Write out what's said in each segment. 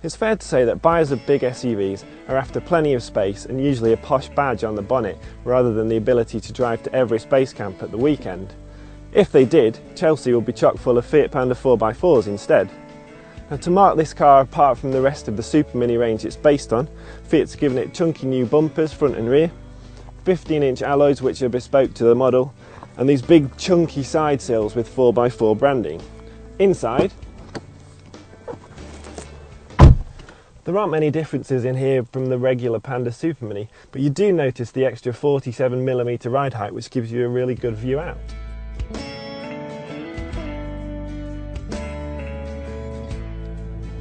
It's fair to say that buyers of big SUVs are after plenty of space and usually a posh badge on the bonnet rather than the ability to drive to Everest Base Camp at the weekend. If they did, Chelsea would be chock full of Fiat Panda 4x4s instead. Now, to mark this car apart from the rest of the Super Mini range it's based on, Fiat's given it chunky new bumpers front and rear, 15-inch alloys which are bespoke to the model, and these big chunky side sills with 4x4 branding. Inside, there aren't many differences in here from the regular Panda Super Mini, but you do notice the extra 47mm ride height, which gives you a really good view out.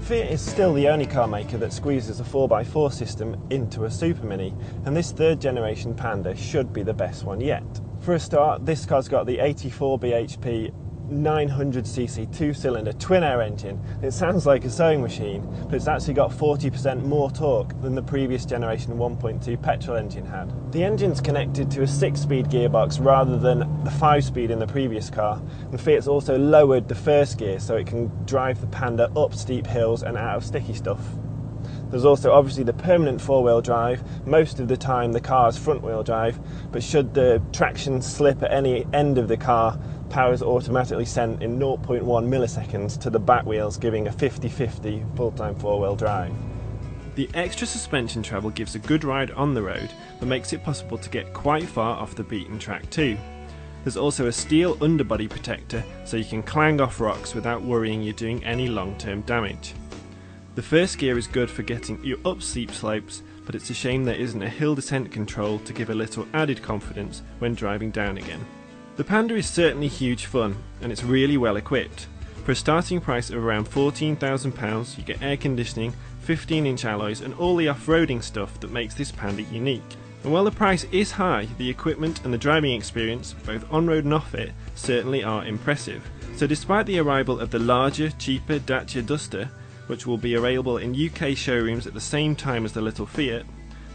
Fiat is still the only car maker that squeezes a 4x4 system into a Super Mini, and this third generation Panda should be the best one yet. For a start, this car's got the 84 bhp 900cc two-cylinder twin-air engine. It sounds like a sewing machine, but it's actually got 40% more torque than the previous generation 1.2 petrol engine had. The engine's connected to a 6-speed gearbox rather than the 5-speed in the previous car, and Fiat's also lowered the first gear so it can drive the Panda up steep hills and out of sticky stuff. There's also obviously the permanent 4-wheel drive. Most of the time the car's front-wheel drive, but should the traction slip at any end of the car, power is automatically sent in 0.1 milliseconds to the back wheels, giving a 50-50 full-time 4-wheel drive. The extra suspension travel gives a good ride on the road, but makes it possible to get quite far off the beaten track too. There's also a steel underbody protector, so you can clang off rocks without worrying you're doing any long-term damage. The first gear is good for getting you up steep slopes, but it's a shame there isn't a hill descent control to give a little added confidence when driving down again. The Panda is certainly huge fun, and it's really well equipped. For a starting price of around £14,000, you get air conditioning, 15-inch alloys and all the off-roading stuff that makes this Panda unique. And while the price is high, the equipment and the driving experience, both on-road and off-it, certainly are impressive. So despite the arrival of the larger, cheaper Dacia Duster, which will be available in UK showrooms at the same time as the little Fiat,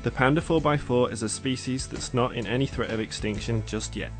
the Panda 4x4 is a species that's not in any threat of extinction just yet.